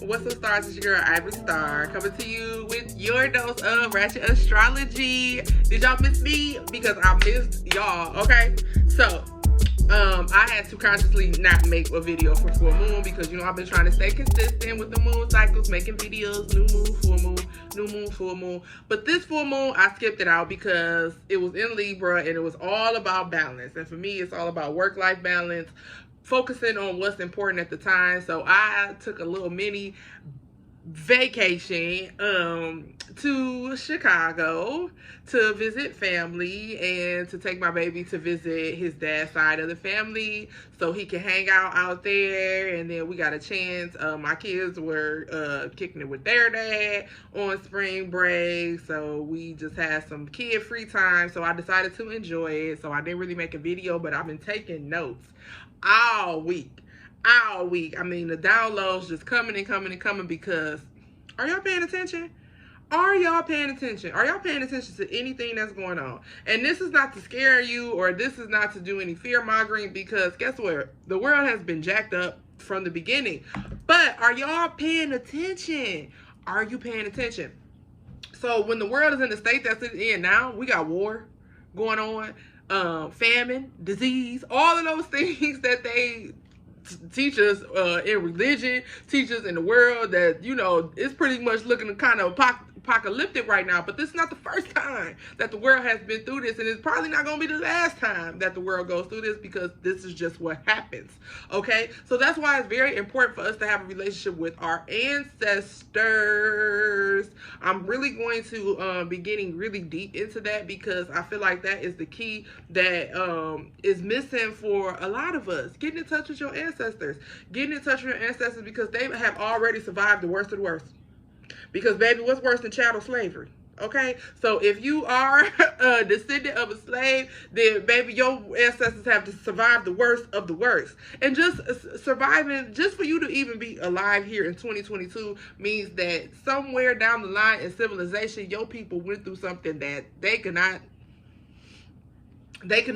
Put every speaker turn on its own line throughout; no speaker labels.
What's up, stars? It's your girl, Ivory Star, coming to you with your dose of ratchet astrology. Did y'all miss me? Because I missed y'all, okay? So, I had to consciously not make a video for full moon because, you know, I've been trying to stay consistent with the moon cycles, making videos, new moon, full moon, new moon, full moon. But this full moon, I skipped it out because it was in Libra and it was all about balance. And for me, it's all about work-life balance, focusing on what's important at the time. So I took a little mini vacation to Chicago to visit family and to take my baby to visit his dad's side of the family so he can hang out there. And then we got a chance, my kids were kicking it with their dad on spring break, so we just had some kid free time, so I decided to enjoy it. So I didn't really make a video, but I've been taking notes all week. I mean, the downloads just coming and coming and coming because, are y'all paying attention? Are y'all paying attention? Are y'all paying attention to anything that's going on? And this is not to scare you, or this is not to do any fear mongering, because guess what? The world has been jacked up from the beginning. But are y'all paying attention? Are you paying attention? So when the world is in the state that's in now, we got war going on, famine, disease, all of those things that they teach us in religion, teach us in the world, that, you know, it's pretty much looking kind of apocalyptic right now. But this is not the first time that the world has been through this, and it's probably not going to be the last time that the world goes through this, because this is just what happens. Okay, so that's why it's very important for us to have a relationship with our ancestors. I'm really going to be getting really deep into that, because I feel like that is the key that is missing for a lot of us. Getting in touch with your ancestors, because they have already survived the worst of the worst. Because, baby, what's worse than chattel slavery? Okay? So if you are a descendant of a slave, then, baby, your ancestors have to survive the worst of the worst. And just surviving, just for you to even be alive here in 2022 means that somewhere down the line in civilization, your people went through something that they couldn't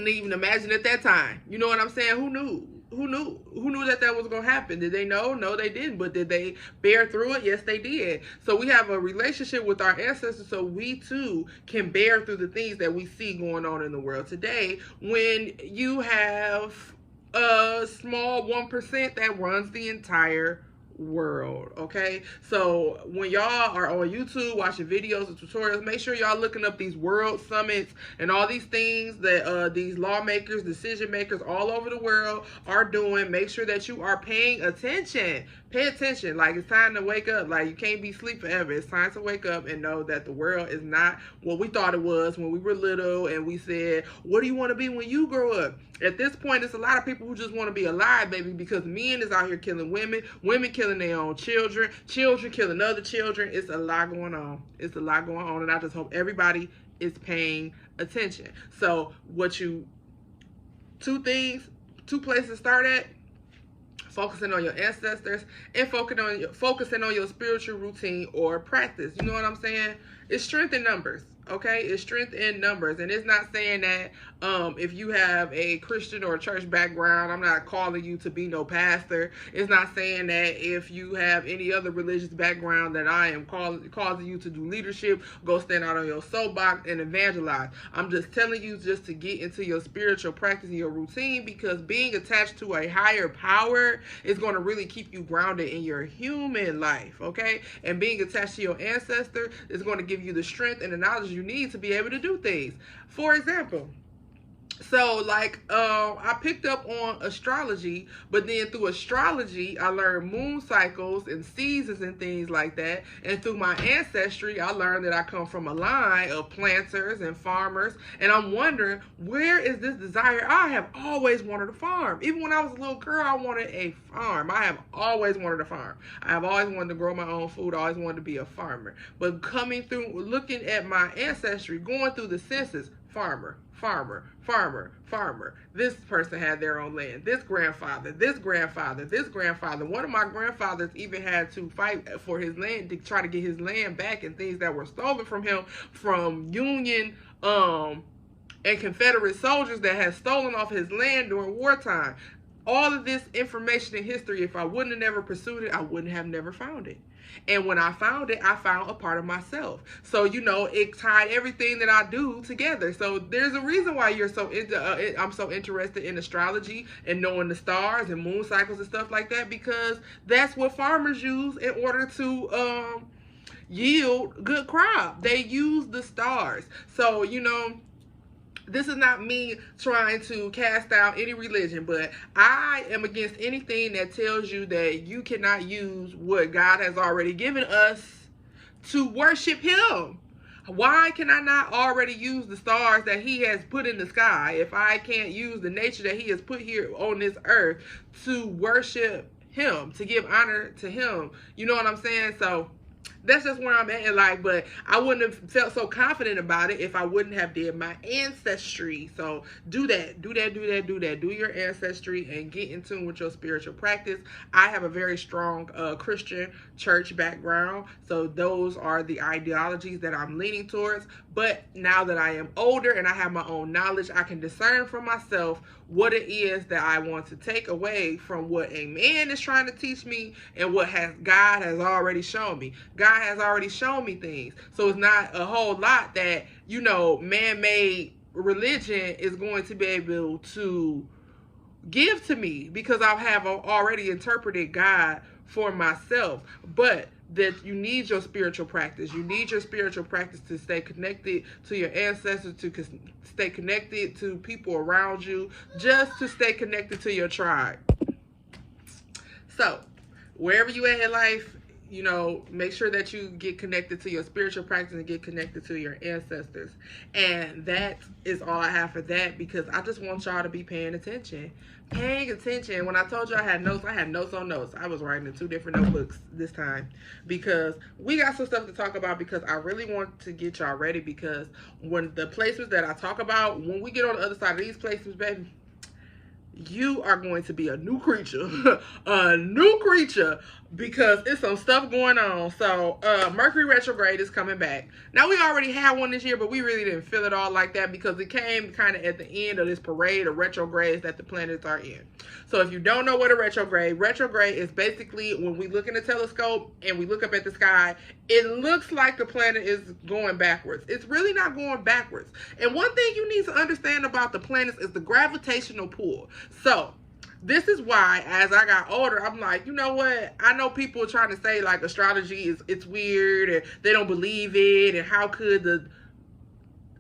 even imagine at that time. You know what I'm saying? Who knew? Who knew that was going to happen? Did they know? No, they didn't. But did they bear through it? Yes, they did. So we have a relationship with our ancestors, so we too can bear through the things that we see going on in the world today. When you have a small 1% that runs the entire world. Okay, so when y'all are on YouTube watching videos and tutorials, make sure y'all looking up these world summits and all these things that these lawmakers, decision makers all over the world are doing. Make sure that you are paying attention. Pay attention. Like, it's time to wake up. Like, you can't be asleep forever. It's time to wake up and know that the world is not what we thought it was when we were little and we said, what do you want to be when you grow up? At this point, it's a lot of people who just want to be alive, baby, because men is out here killing women, women killing their own children, children killing other children. It's a lot going on. It's a lot going on, and I just hope everybody is paying attention. So two places to start at: focusing on your ancestors and focusing on your spiritual routine or practice. You know what I'm saying? It's strength in numbers. Okay, it's strength in numbers. And it's not saying that if you have a Christian or a church background, I'm not calling you to be no pastor. It's not saying that if you have any other religious background that I am causing you to do leadership, go stand out on your soapbox and evangelize. I'm just telling you just to get into your spiritual practice and your routine, because being attached to a higher power is going to really keep you grounded in your human life. Okay, and being attached to your ancestor is going to give you the strength and the knowledge you need to be able to do things. For example, so like I picked up on astrology, but then through astrology I learned moon cycles and seasons and things like that. And through my ancestry I learned that I come from a line of planters and farmers. And I'm wondering, where is this desire? I have always wanted a farm. Even when I was a little girl, I wanted a farm. I have always wanted a farm. I have always wanted to grow my own food. I always wanted to be a farmer. But coming through, looking at my ancestry, going through the census, farmer, farmer, farmer, farmer. This person had their own land. This grandfather, this grandfather, this grandfather. One of my grandfathers even had to fight for his land to try to get his land back, and things that were stolen from him from Union and Confederate soldiers that had stolen off his land during wartime. all of this information in history, if I wouldn't have never pursued it, I wouldn't have never found it. And when I found it, I found a part of myself. So, you know, it tied everything that I do together. So there's a reason why you're so into, I'm so interested in astrology and knowing the stars and moon cycles and stuff like that, because that's what farmers use in order to yield good crop. They use the stars. So, you know, this is not me trying to cast down any religion, but I am against anything that tells you that you cannot use what God has already given us to worship Him. Why can I not already use the stars that He has put in the sky if I can't use the nature that He has put here on this earth to worship Him, to give honor to Him? You know what I'm saying? So that's just where I'm at in life, but I wouldn't have felt so confident about it if I wouldn't have did my ancestry. So do that. Do your ancestry and get in tune with your spiritual practice. I have a very strong Christian church background, so those are the ideologies that I'm leaning towards. But now that I am older and I have my own knowledge, I can discern for myself what it is that I want to take away from what a man is trying to teach me and what God has already shown me. God has already shown me things. So it's not a whole lot that, you know, man-made religion is going to be able to give to me, because I have already interpreted God for myself. But that you need your spiritual practice. You need your spiritual practice to stay connected to your ancestors, to stay connected to people around you, just to stay connected to your tribe. So, wherever you at in life, you know, make sure that you get connected to your spiritual practice and get connected to your ancestors. And that is all I have for that, because I just want y'all to be paying attention. Paying attention. When I told you I had notes on notes. I was writing in 2 different notebooks this time, because we got some stuff to talk about, because I really want to get y'all ready, because when the places that I talk about, when we get on the other side of these places, baby, you are going to be a new creature. A new creature, because it's some stuff going on. So Mercury Retrograde is coming back. Now, we already had one this year, but we really didn't feel it all like that, because it came kind of at the end of this parade of retrogrades that the planets are in. So if you don't know what a retrograde is basically when we look in the telescope and we look up at the sky, it looks like the planet is going backwards. It's really not going backwards. And one thing you need to understand about the planets is the gravitational pull. So this is why, as I got older, I'm like, you know what? I know people trying to say like astrology it's weird and they don't believe it, and how could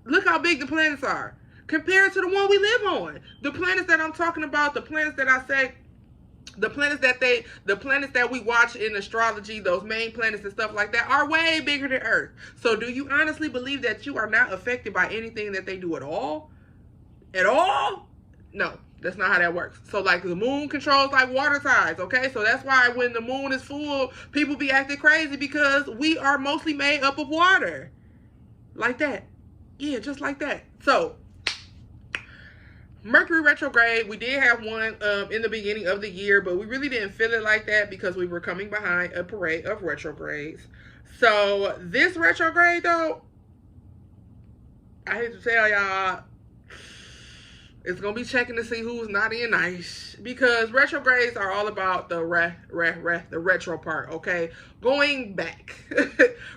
look how big the planets are compared to the one we live on. The planets that I'm talking about, the planets that I say, the planets that we watch in astrology, those main planets and stuff like that, are way bigger than Earth. So do you honestly believe that you are not affected by anything that they do at all? At all? No. That's not how that works. So, like, the moon controls, like, water tides, okay? So, that's why when the moon is full, people be acting crazy, because we are mostly made up of water. Like that. Yeah, just like that. So, Mercury Retrograde, we did have one in the beginning of the year, but we really didn't feel it like that, because we were coming behind a parade of retrogrades. So, this retrograde, though, I hate to tell y'all, it's going to be checking to see who's naughty and nice, because retrogrades are all about the retro part, okay? Going back.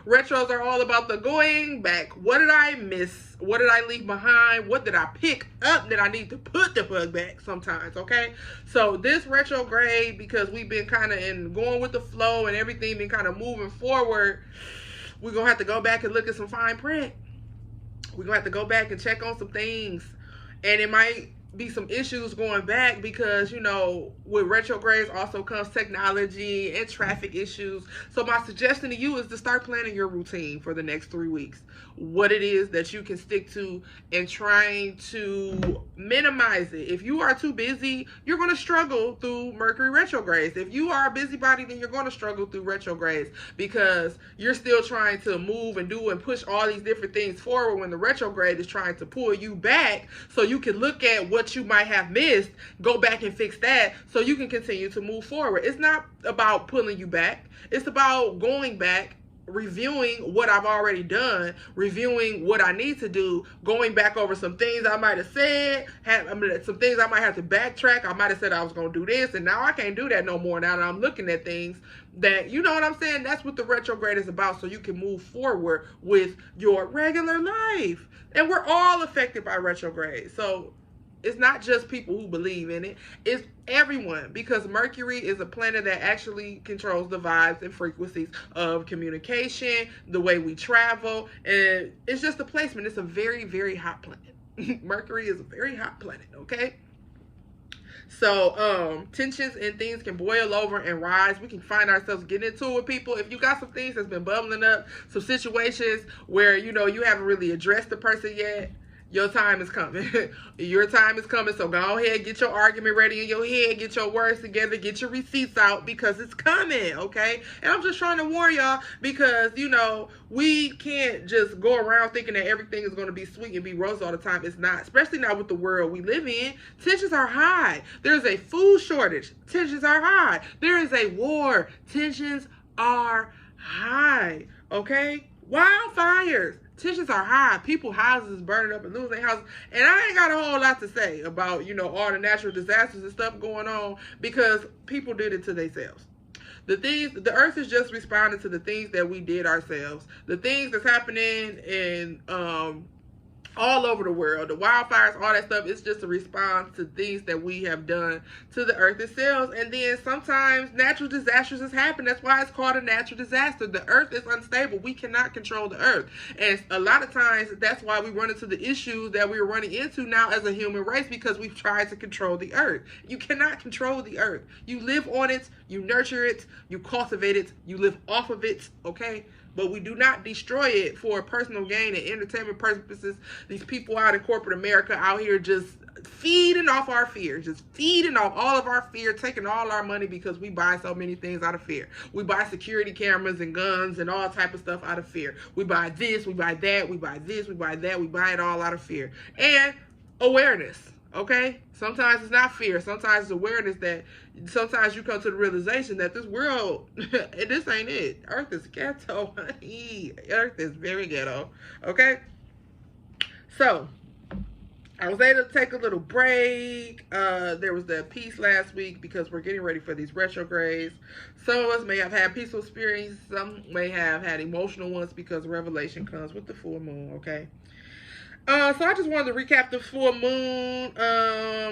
Retros are all about the going back. What did I miss? What did I leave behind? What did I pick up that I need to put the bug back sometimes, okay? So this retrograde, because we've been kind of going with the flow and everything been kind of moving forward, we're going to have to go back and look at some fine print. We're going to have to go back and check on some things. And it might be some issues going back, because, you know, with retrogrades also comes technology and traffic issues. So my suggestion to you is to start planning your routine for the next 3 weeks. What it is that you can stick to, and trying to minimize it. If you are too busy, you're going to struggle through Mercury retrogrades. If you are a busybody, then you're going to struggle through retrogrades, because you're still trying to move and do and push all these different things forward, when the retrograde is trying to pull you back so you can look at what you might have missed, go back and fix that so you can continue to move forward. It's not about pulling you back. It's about going back reviewing what I've already done, reviewing what I need to do, going back over some things I might have said, some things I might have to backtrack. I might have said I was going to do this, and now I can't do that no more. Now that I'm looking at things that, you know what I'm saying? That's what the retrograde is about, so you can move forward with your regular life. And we're all affected by retrograde. So it's not just people who believe in it. It's everyone, because Mercury is a planet that actually controls the vibes and frequencies of communication, the way we travel, and it's just a placement. It's a very, very hot planet. Mercury is a very hot planet, okay? So tensions and things can boil over and rise. We can find ourselves getting into it with people. If you got some things that's been bubbling up, some situations where, you know, you haven't really addressed the person yet, your time is coming. Your time is coming. So go ahead, get your argument ready in your head, get your words together, get your receipts out, because it's coming, okay? And I'm just trying to warn y'all, because, you know, we can't just go around thinking that everything is going to be sweet and be rose all the time. It's not, especially not with the world we live in. Tensions are high. There's a food shortage. Tensions are high. There is a war. Tensions are high, okay? Wildfires. Tensions are high. People, houses burning up and losing their houses. And I ain't got a whole lot to say about, you know, all the natural disasters and stuff going on, because people did it to themselves. The earth is just responding to the things that we did ourselves. The things that's happening in all over the world, the wildfires, all that stuff, it's just a response to things that we have done to the earth itself. And then sometimes natural disasters has happened. That's why it's called a natural disaster. The earth is unstable. We cannot control the earth. And a lot of times that's why we run into the issues that we're running into now as a human race, because we've tried to control the earth. You cannot control the earth. You live on it, you nurture it, you cultivate it, you live off of it, okay? But we do not destroy it for personal gain and entertainment purposes. These people out in corporate America out here just feeding off our fear, just feeding off all of our fear, taking all our money because we buy so many things out of fear. We buy security cameras and guns and all type of stuff out of fear. We buy this, we buy that, we buy this, we buy that, we buy it all out of fear. And awareness. Okay, sometimes it's not fear. Sometimes it's awareness that sometimes you come to the realization that this world, this ain't it. Earth is ghetto, honey. Earth is very ghetto. Okay, so I was able to take a little break. There was that peace last week because we're getting ready for these retrogrades. Some of us may have had peaceful experiences. Some may have had emotional ones because revelation comes with the full moon. Okay. So I just wanted to recap the full moon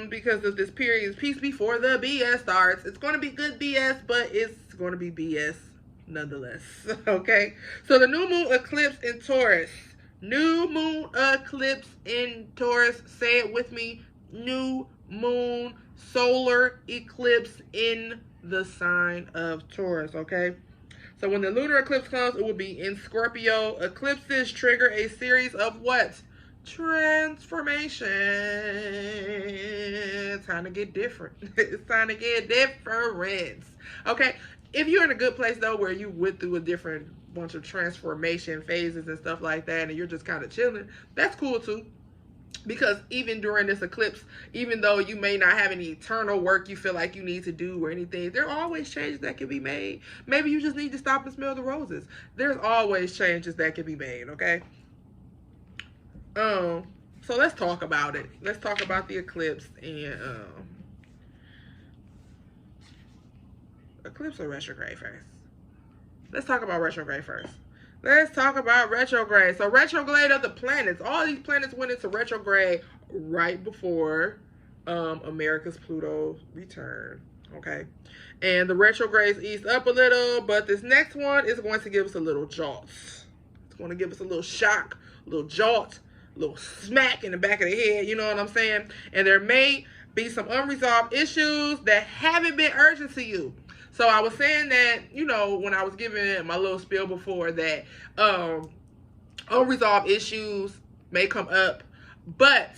because of this period. Peace before the BS starts. It's going to be good BS, but it's going to be BS nonetheless. Okay. So the new moon eclipse in Taurus. New moon eclipse in Taurus. Say it with me. New moon solar eclipse in the sign of Taurus. Okay. So when the lunar eclipse comes, it will be in Scorpio. Eclipses trigger a series of what? Transformation. It's time to get different. It's time to get different. Okay. If you're in a good place though, where you went through a different bunch of transformation phases and stuff like that, and you're just kind of chilling, that's cool too. Because even during this eclipse, even though you may not have any eternal work you feel like you need to do or anything, there are always changes that can be made. Maybe you just need to stop and smell the roses. There's always changes that can be made. Okay. So let's talk about it. Let's talk about the eclipse and eclipse or retrograde first. Let's talk about retrograde first. Let's talk about retrograde. So retrograde of the planets. All these planets went into retrograde right before America's Pluto return. Okay. And the retrogrades eased up a little, but this next one is going to give us a little jolt. It's going to give us a little shock, a little jolt, little smack in the back of the head, you know what I'm saying? And there may be some unresolved issues that haven't been urgent to you. So I was saying that, you know, when I was giving my little spiel before, that unresolved issues may come up, but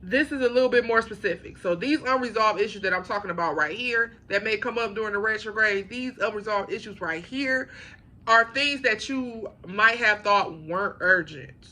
this is a little bit more specific. So these unresolved issues that I'm talking about right here that may come up during the retrograde, these unresolved issues right here are things that you might have thought weren't urgent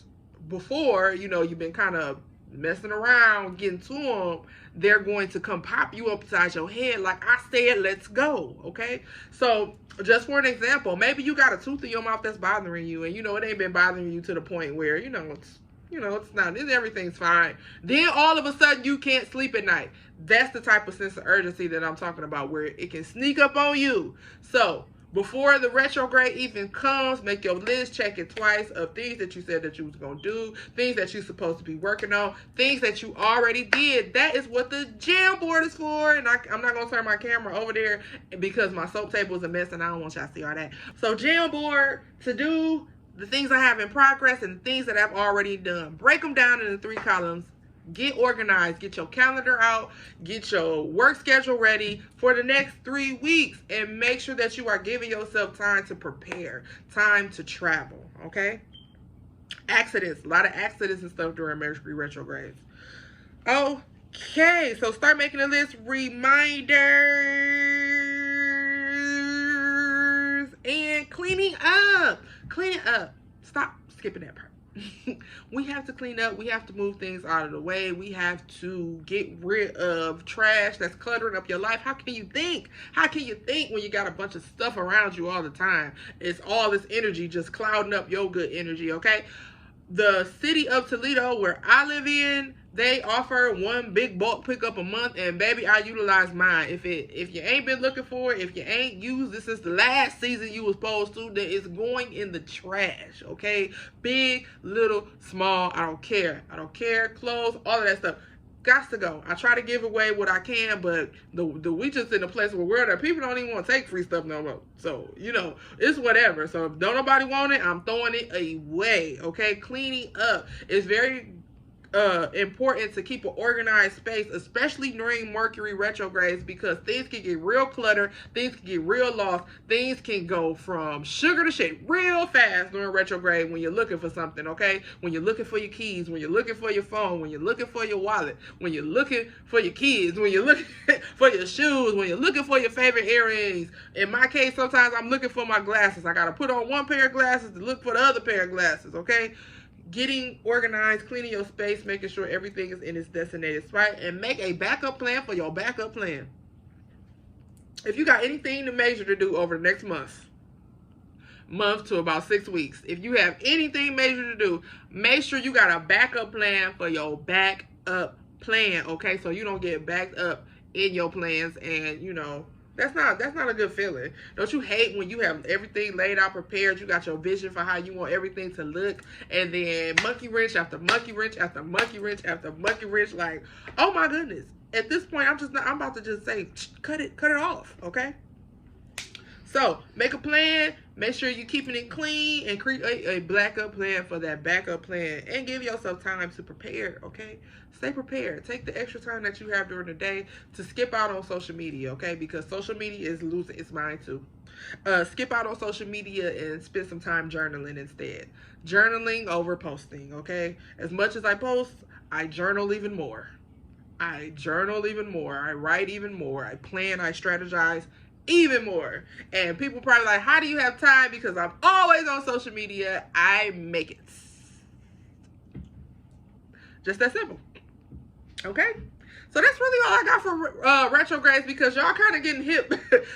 before. You know, you've been kind of messing around, getting to them, they're going to come pop you upside your head like I said, let's go, okay? So, just for an example, maybe you got a tooth in your mouth that's bothering you, and it ain't been bothering you to the point where, it's not, everything's fine. Then all of a sudden you can't sleep at night. That's the type of sense of urgency that I'm talking about, where it can sneak up on you. So, before the retrograde even comes, make your list, check it twice of things that you said that you was going to do, things that you're supposed to be working on, things that you already did. That is what the jam board is for. And I'm not going to turn my camera over there because my soap table is a mess and I don't want y'all to see all that. So jam board, to do, the things I have in progress, and the things that I've already done. Break them down into 3 columns. Get organized. Get your calendar out. Get your work schedule ready for the next 3 weeks. And make sure that you are giving yourself time to prepare. Time to travel. Okay? Accidents. A lot of accidents and stuff during Mercury retrogrades. Okay. So start making a list. Reminders. And cleaning up. Clean it up. Stop skipping that part. We have to clean up. We have to move things out of the way. We have to get rid of trash that's cluttering up your life. How can you think? How can you think when you got a bunch of stuff around you all the time? It's all this energy just clouding up your good energy, okay? The city of Toledo, where I live in, they offer 1 big bulk pickup a month, and baby, I utilize mine. If you ain't been looking for it, if you ain't used this is the last season you was supposed to, then it's going in the trash, okay? Big, little, small, I don't care. I don't care. Clothes, all of that stuff. Got to go. I try to give away what I can, but we just in a place where people don't even want to take free stuff no more. So, it's whatever. So if don't nobody want it, I'm throwing it away. Okay? Cleaning up is very important to keep an organized space, especially during Mercury retrogrades, because things can get real cluttered, things can get real lost, things can go from sugar to shit real fast during retrograde when you're looking for something, okay? When you're looking for your keys, when you're looking for your phone, when you're looking for your wallet, when you're looking for your kids, when you're looking for your shoes, when you're looking for your favorite earrings. In my case, sometimes I'm looking for my glasses. I gotta put on one pair of glasses to look for the other pair of glasses, okay? Getting organized, cleaning your space, making sure everything is in its designated spot, and make a backup plan for your backup plan. If you got anything to major to do over the next month to about 6 weeks, if you have anything major to do, make sure you got a backup plan for your backup plan, okay? So you don't get backed up in your plans, and that's not a good feeling. Don't you hate when you have everything laid out, prepared, you got your vision for how you want everything to look, and then monkey wrench after monkey wrench after monkey wrench after monkey wrench, like, oh my goodness. At this point, I'm about to just say, cut it off, okay? So, make a plan, make sure you're keeping it clean, and create a backup plan for that backup plan, and give yourself time to prepare, okay? Stay prepared. Take the extra time that you have during the day to skip out on social media, okay? Because social media is losing its mind too. Skip out on social media and spend some time journaling instead. Journaling over posting, okay? As much as I post, I journal even more. I write even more. I plan, I strategize even more. And people probably like, how do you have time? Because I'm always on social media. I make it. Just that simple. Okay? So that's really all I got for retrogrades, because y'all kind of getting hip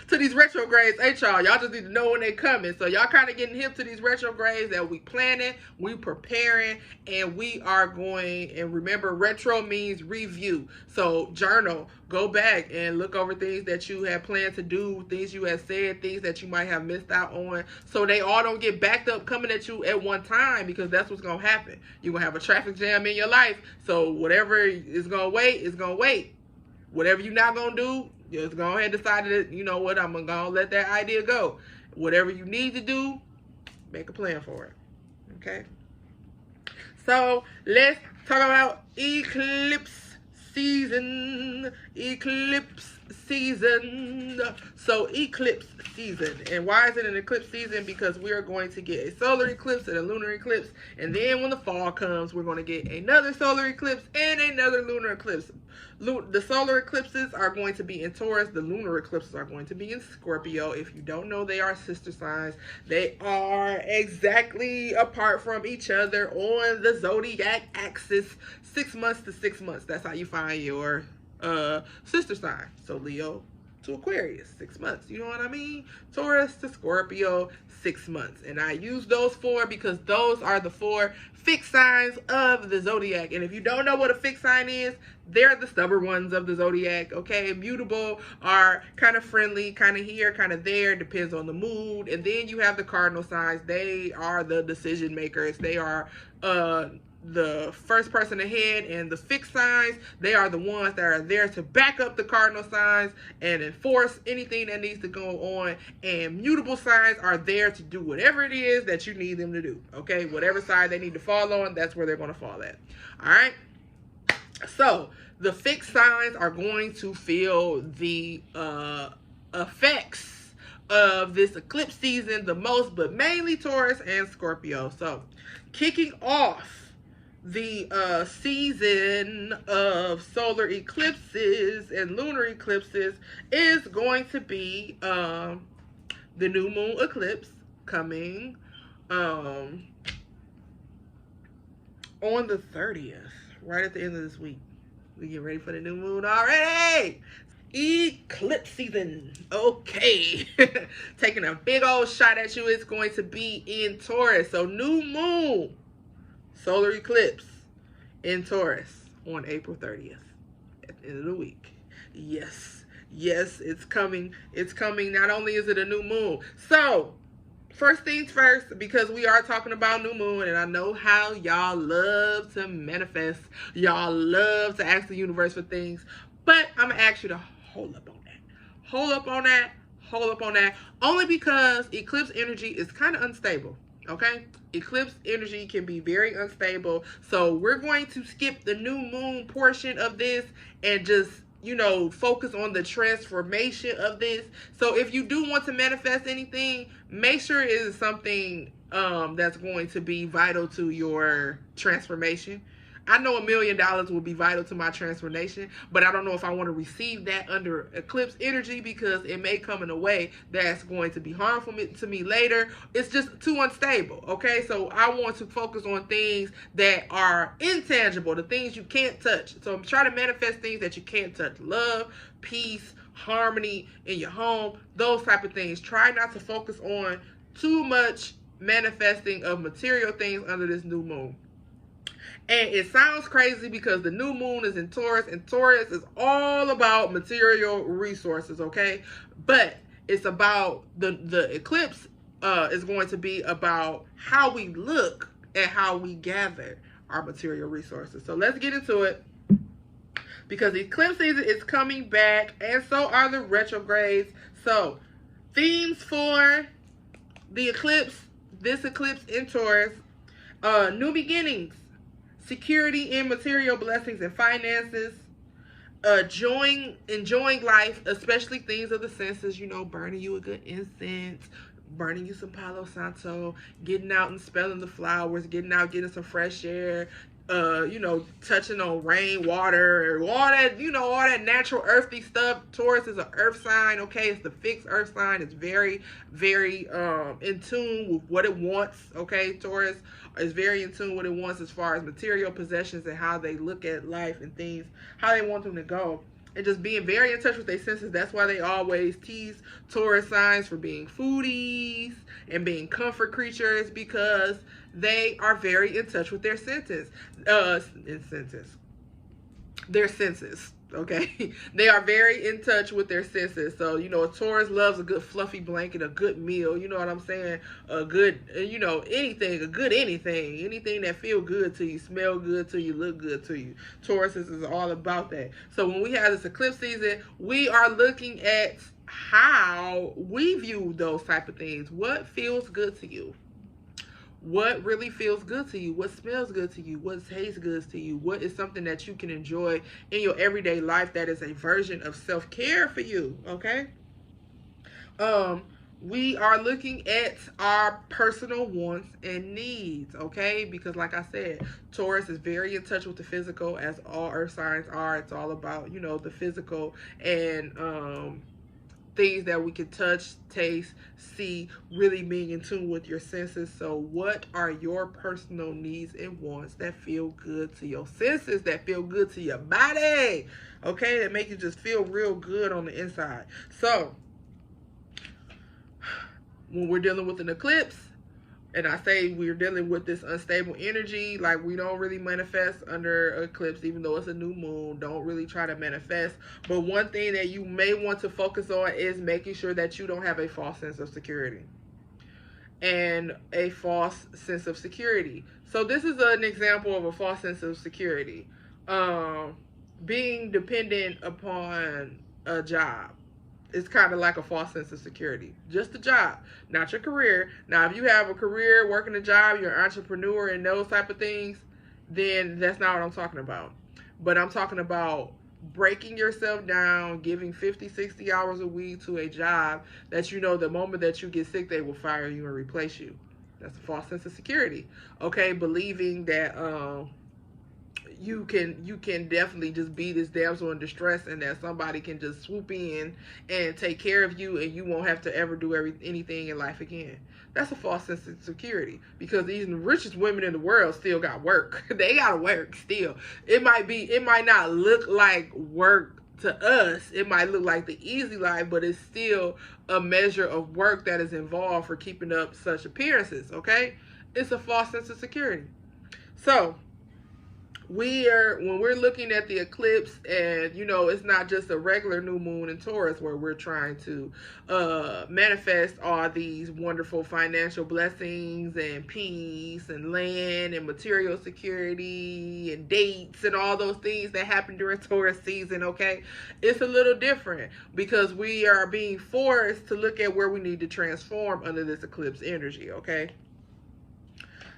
to these retrogrades, ain't y'all? Y'all just need to know when they coming. So y'all kind of getting hip to these retrogrades that we planning, we preparing, and we are going. And remember, retro means review. So journal, go back and look over things that you have planned to do, things you have said, things that you might have missed out on, so they all don't get backed up coming at you at one time, because that's what's going to happen. You're going to have a traffic jam in your life. So whatever is going to wait is going to wait. Whatever you're not going to do, just go ahead and decide that, you know what, I'm going to let that idea go. Whatever you need to do, make a plan for it. Okay? So let's talk about eclipse season. Eclipse season. So eclipse season. And why is it an eclipse season? Because we are going to get a solar eclipse and a lunar eclipse. And then when the fall comes, we're going to get another solar eclipse and another lunar eclipse. The solar eclipses are going to be in Taurus. The lunar eclipses are going to be in Scorpio. If you don't know, they are sister signs. They are exactly apart from each other on the zodiac axis. 6 months to 6 months. That's how you find your sister sign. So Leo to Aquarius, 6 months. You know what I mean? Taurus to Scorpio, 6 months. And I use those 4 because those are the 4 fixed signs of the zodiac. And if you don't know what a fixed sign is, they're the stubborn ones of the zodiac. Okay, mutable are kind of friendly, kind of here, kind of there, depends on the mood. And then you have the cardinal signs. They are the decision makers. They are the first person ahead. And the fixed signs, they are the ones that are there to back up the cardinal signs and enforce anything that needs to go on. And mutable signs are there to do whatever it is that you need them to do. Okay, whatever side they need to fall on, that's where they're going to fall at. All right, so the fixed signs are going to feel the effects of this eclipse season the most, but mainly Taurus and Scorpio. So kicking off the season of solar eclipses and lunar eclipses is going to be the new moon eclipse coming on the 30th, right at the end of this week. We get ready for the new moon already. Eclipse season. Okay. Taking a big old shot at you. It's going to be in Taurus. So new moon solar eclipse in Taurus on April 30th at the end of the week. Yes, it's coming. It's coming. Not only is it a new moon. So, first things first, because we are talking about new moon, and I know how y'all love to manifest. Y'all love to ask the universe for things. But I'm going to ask you to hold up on that. Hold up on that. Hold up on that. Only because eclipse energy is kind of unstable. Okay, eclipse energy can be very unstable. So we're going to skip the new moon portion of this and just, you know, focus on the transformation of this. So if you do want to manifest anything, make sure it is something that's going to be vital to your transformation. I know $1 million will be vital to my transformation, but I don't know if I want to receive that under eclipse energy because it may come in a way that's going to be harmful to me later. It's just too unstable, okay? So I want to focus on things that are intangible, the things you can't touch. So I'm trying to manifest things that you can't touch. Love, peace, harmony in your home, those type of things. Try not to focus on too much manifesting of material things under this new moon. And it sounds crazy because the new moon is in Taurus, and Taurus is all about material resources, okay? But it's about the eclipse is going to be about how we look and how we gather our material resources. So let's get into it, because the eclipse season is coming back, and so are the retrogrades. So themes for the eclipse, this eclipse in Taurus: new beginnings, security in material blessings and finances, enjoying life, especially things of the senses, you know, burning you a good incense, burning you some Palo Santo, getting out and smelling the flowers, getting out, getting some fresh air, you know, touching on rain, water, all that, you know, all that natural earthy stuff. Taurus is an earth sign, okay? It's the fixed earth sign. It's very, very in tune with what it wants, okay? Taurus is very in tune with what it wants as far as material possessions and how they look at life and things, how they want them to go. And just being very in touch with their senses. That's why they always tease Taurus signs for being foodies and being comfort creatures, because they are very in touch with their senses. Their senses, okay? They are very in touch with their senses. So, you know, a Taurus loves a good fluffy blanket, a good meal, you know what I'm saying? A good, you know, anything, a good anything that feel good to you, smell good to you, look good to you. Taurus is all about that. So when we have this eclipse season, we are looking at how we view those type of things. What feels good to you? What really feels good to you? What smells good to you? What tastes good to you? What is something that you can enjoy in your everyday life that is a version of self-care for you? Okay. Um, we are looking at our personal wants and needs, okay? Because like I said, Taurus is very in touch with the physical, as all earth signs are. It's all about, the physical and things that we can touch, taste, see, really being in tune with your senses. So what are your personal needs and wants that feel good to your senses, that feel good to your body? Okay, that make you just feel real good on the inside. So when we're dealing with an eclipse, and I say we're dealing with this unstable energy, like we don't really manifest under eclipse, even though it's a new moon. Don't really try to manifest. But one thing that you may want to focus on is making sure that you don't have a false sense of security and a false sense of security. So this is an example of a false sense of security. Being dependent upon a job. It's kind of like a false sense of security. Just a job, not your career. Now, if you have a career, working a job, you're an entrepreneur and those type of things, then that's not what I'm talking about. But I'm talking about breaking yourself down, giving 50, 60 hours a week to a job that the moment that you get sick, they will fire you and replace you. That's a false sense of security. Okay, believing that you can definitely just be this damsel in distress and that somebody can just swoop in and take care of you and you won't have to ever do anything in life again. That's a false sense of security, because these richest women in the world still got work. They gotta work still. It might not look like work to us. It might look like the easy life, but it's still a measure of work that is involved for keeping up such appearances. Okay, it's a false sense of security. So when we're looking at the eclipse, and it's not just a regular new moon in Taurus where we're trying to manifest all these wonderful financial blessings and peace and land and material security and dates and all those things that happen during Taurus season. Okay, it's a little different because we are being forced to look at where we need to transform under this eclipse energy. Okay,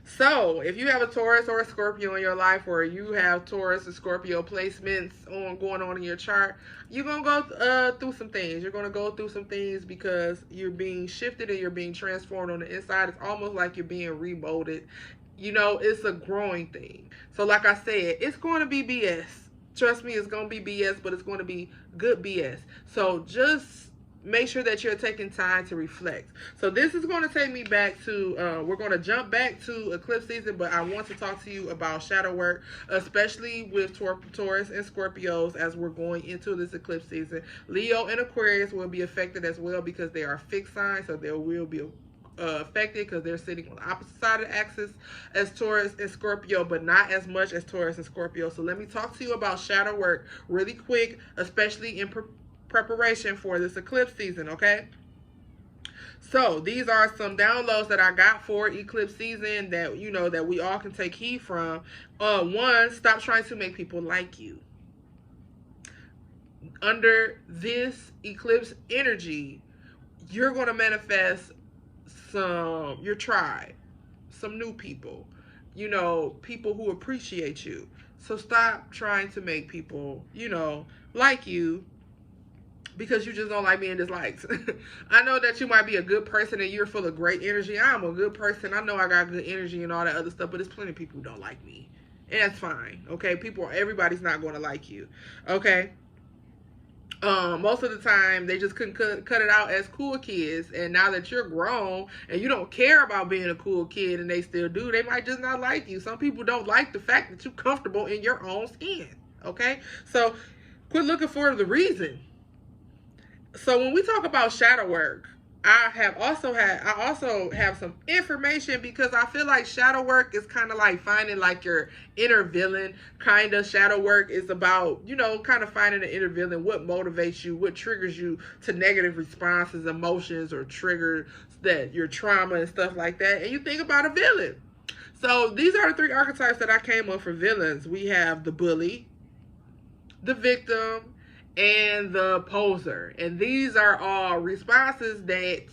so if you have a Taurus or a Scorpio in your life, or you have Taurus and Scorpio placements going on in your chart, you're going to go through some things. You're going to go through some things because you're being shifted and you're being transformed on the inside. It's almost like you're being remolded. It's a growing thing. So like I said, it's going to be BS. Trust me, it's going to be BS, but it's going to be good BS. So just make sure that you're taking time to reflect. So this is going to take me back to, we're going to jump back to eclipse season, but I want to talk to you about shadow work, especially with Taurus and Scorpios as we're going into this eclipse season. Leo and Aquarius will be affected as well because they are fixed signs, so they will be affected because they're sitting on the opposite side of the axis as Taurus and Scorpio, but not as much as Taurus and Scorpio. So let me talk to you about shadow work really quick, especially in preparation for this eclipse season. Okay, so these are some downloads that I got for eclipse season that that we all can take heed from. One, stop trying to make people like you. Under this eclipse energy, you're going to manifest your tribe, some new people, people who appreciate you. So stop trying to make people like you because you just don't like being disliked. I know that you might be a good person and you're full of great energy. I'm a good person. I know I got good energy and all that other stuff, but there's plenty of people who don't like me. And that's fine. Okay, everybody's not going to like you. Okay. Most of the time they just couldn't cut it out as cool kids, and now that you're grown and you don't care about being a cool kid and they still do, they might just not like you. Some people don't like the fact that you're comfortable in your own skin. Okay, so quit looking for the reason. So when we talk about shadow work, I also have some information because I feel like shadow work is kind of like finding like your inner villain. Kind of shadow work is about, kind of finding the inner villain, what motivates you, what triggers you to negative responses, emotions, or triggers that your trauma and stuff like that. And you think about a villain. So these are the three archetypes that I came up for villains. We have the bully, the victim, and the poser. And these are all responses that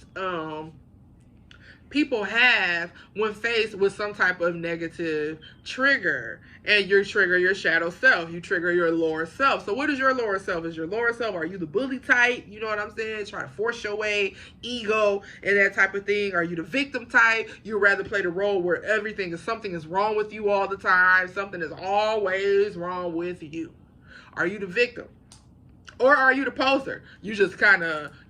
people have when faced with some type of negative trigger. And you trigger your shadow self. You trigger your lower self. So what is your lower self? Is your lower self, are you the bully type? You know what I'm saying? Try to force your way, ego, and that type of thing. Are you the victim type? You rather play the role where something is wrong with you all the time. Something is always wrong with you. Are you the victim? Or are you the poser? You just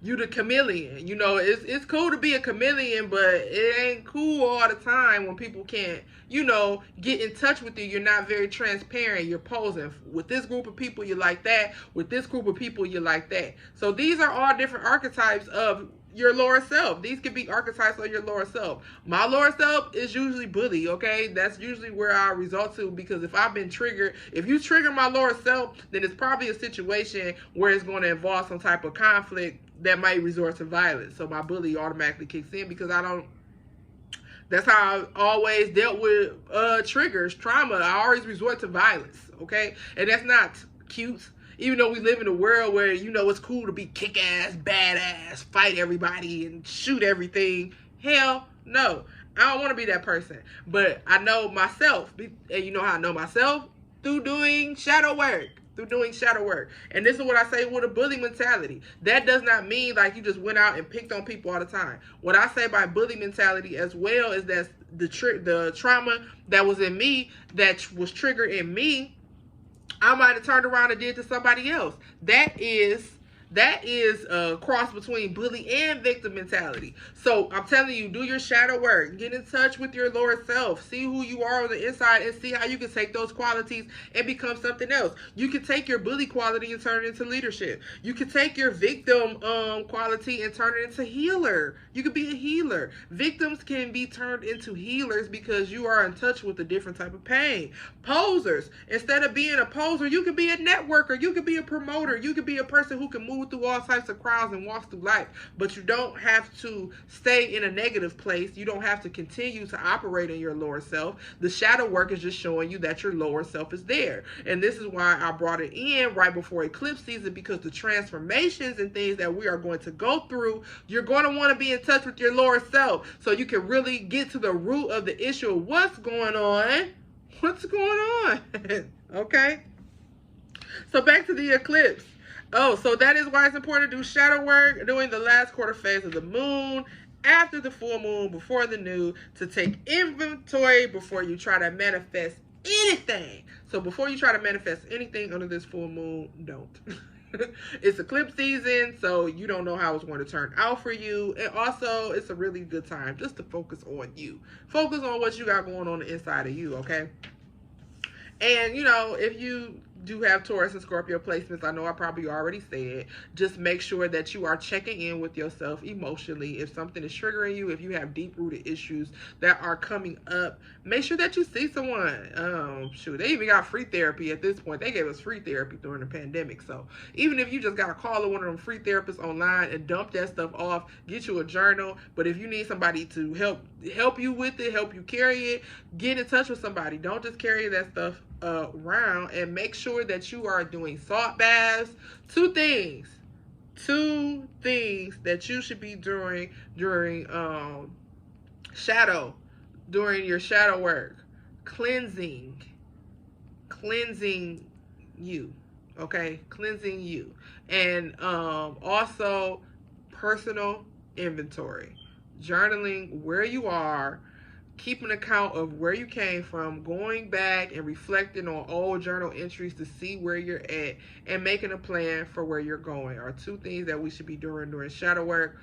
you the chameleon. You know, it's cool to be a chameleon, but it ain't cool all the time when people can't, get in touch with you. You're not very transparent. You're posing. With this group of people, you're like that. With this group of people, you're like that. So these are all different archetypes of your lower self. These could be archetypes of your lower self. My lower self is usually bully, okay? That's usually where I resort to, because if I've been triggered, if you trigger my lower self, then it's probably a situation where it's going to involve some type of conflict that might resort to violence. So my bully automatically kicks in, because that's how I've always dealt with triggers, trauma. I always resort to violence, okay? And that's not cute. Even though we live in a world where, it's cool to be kick-ass, badass, fight everybody, and shoot everything. Hell no. I don't want to be that person. But I know myself. And you know how I know myself? Through doing shadow work. And this is what I say with a bully mentality. That does not mean like you just went out and picked on people all the time. What I say by bully mentality as well is that the trauma that was in me, that was triggered in me, I might have turned around and did to somebody else. That is a cross between bully and victim mentality. So I'm telling you, do your shadow work. Get in touch with your lower self. See who you are on the inside and see how you can take those qualities and become something else. You can take your bully quality and turn it into leadership. You can take your victim quality and turn it into healer. You could be a healer. Victims can be turned into healers because you are in touch with a different type of pain. Posers, instead of being a poser, you could be a networker. You could be a promoter. You could be a person who can move through all types of crowds and walks through life. But you don't have to stay in a negative place. You don't have to continue to operate in your lower self. The shadow work is just showing you that your lower self is there. And this is why I brought it in right before eclipse season, because the transformations and things that we are going to go through, you're going to want to be in touch with your lower self so you can really get to the root of the issue of what's going on. What's going on? Okay. So back to the eclipse. Oh, so that is why it's important to do shadow work during the last quarter phase of the moon, after the full moon, before the new, to take inventory before you try to manifest anything. So before you try to manifest anything under this full moon, don't. It's eclipse season, so you don't know how it's going to turn out for you. And also, it's a really good time just to focus on you. Focus on what you got going on the inside of you, okay? And, if you do have Taurus and Scorpio placements, I know I probably already said, just make sure that you are checking in with yourself emotionally. If something is triggering you, if you have deep-rooted issues that are coming up, make sure that you see someone. Shoot, they even got free therapy at this point. They gave us free therapy during the pandemic. So even if you just got to call one of them free therapists online and dump that stuff off, get you a journal. But if you need somebody to help you with it, help you carry it, get in touch with somebody. Don't just carry that stuff around, and make sure that you are doing salt baths. Two things that you should be doing during your shadow work. Cleansing you, okay? Cleansing you. And also personal inventory, journaling where you are, keeping account of where you came from, going back and reflecting on old journal entries to see where you're at, and making a plan for where you're going are two things that we should be doing during shadow work.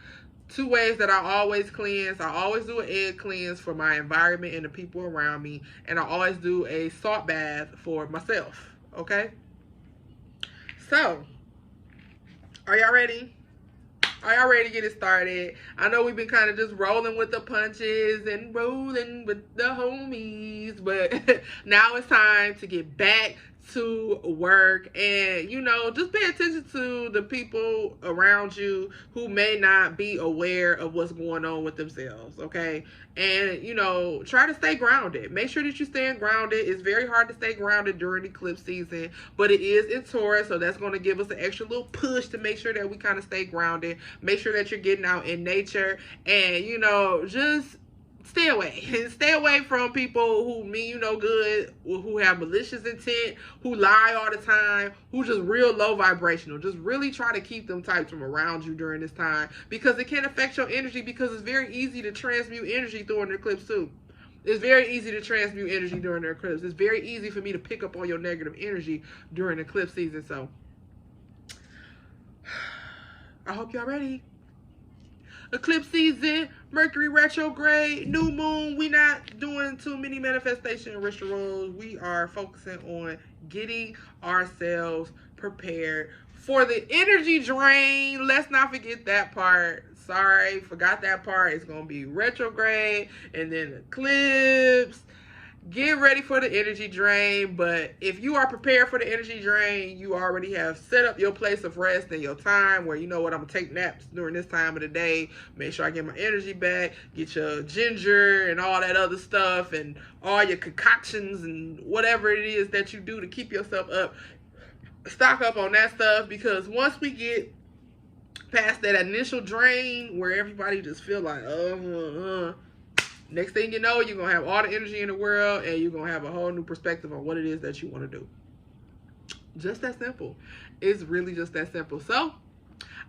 Two ways that I always cleanse. I always do an egg cleanse for my environment and the people around me, and I always do a salt bath for myself, okay? So, are y'all ready? Are y'all ready to get it started? I know we've been kind of just rolling with the punches and rolling with the homies, but now it's time to get back to work. And, just pay attention to the people around you who may not be aware of what's going on with themselves, okay? And, try to stay grounded. Make sure that you're staying grounded. It's very hard to stay grounded during eclipse season, but it is in Taurus, so that's going to give us an extra little push to make sure that we kind of stay grounded. Make sure that you're getting out in nature and, just stay away. Stay away from people who mean you no good, who have malicious intent, who lie all the time, who just real low vibrational. Just really try to keep them types from around you during this time, because it can affect your energy, because it's very easy to transmute energy through an eclipse too. It's very easy to transmute energy during the eclipse. It's very easy for me to pick up on your negative energy during eclipse season. So I hope y'all ready. Eclipse season, Mercury retrograde, new moon. We not doing too many manifestation rituals. We are focusing on getting ourselves prepared for the energy drain. Let's not forget that part. Sorry, forgot that part. It's going to be retrograde and then eclipse. Get ready for the energy drain. But if you are prepared for the energy drain, you already have set up your place of rest and your time where, you know what, I'm going to take naps during this time of the day. Make sure I get my energy back. Get your ginger and all that other stuff and all your concoctions and whatever it is that you do to keep yourself up. Stock up on that stuff, because once we get past that initial drain where everybody just feel like, next thing you know, you're going to have all the energy in the world and you're going to have a whole new perspective on what it is that you want to do. Just that simple. It's really just that simple. So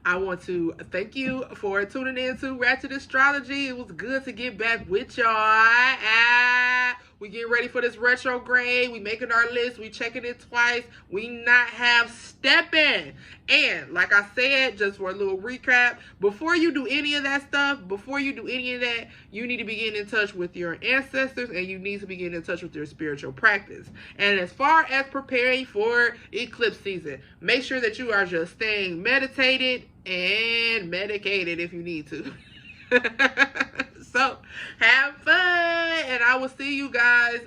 I want to thank you for tuning in to Ratchet Astrology. It was good to get back with y'all. We getting ready for this retrograde. We making our list. We checking it twice. We not half stepping. And like I said, just for a little recap, before you do any of that stuff, before you do any of that, you need to be getting in touch with your ancestors, and you need to be getting in touch with your spiritual practice. And as far as preparing for eclipse season, make sure that you are just staying meditated and medicated if you need to. So have fun, and I will see you guys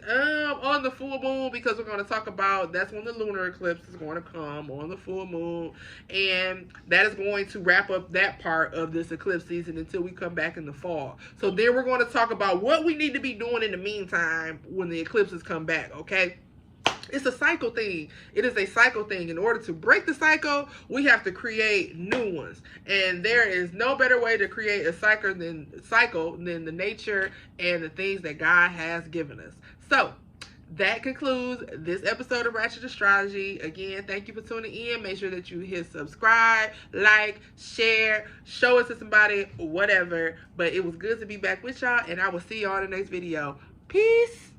on the full moon, because we're going to talk about, that's when the lunar eclipse is going to come, on the full moon, and that is going to wrap up that part of this eclipse season until we come back in the fall. So then we're going to talk about what we need to be doing in the meantime when the eclipses come back, okay? It's a cycle thing. It is a cycle thing. In order to break the cycle, we have to create new ones. And there is no better way to create a cycle than the nature and the things that God has given us. So that concludes this episode of Ratchet Astrology. Again, thank you for tuning in. Make sure that you hit subscribe, like, share, show it to somebody, whatever. But it was good to be back with y'all, and I will see y'all in the next video. Peace.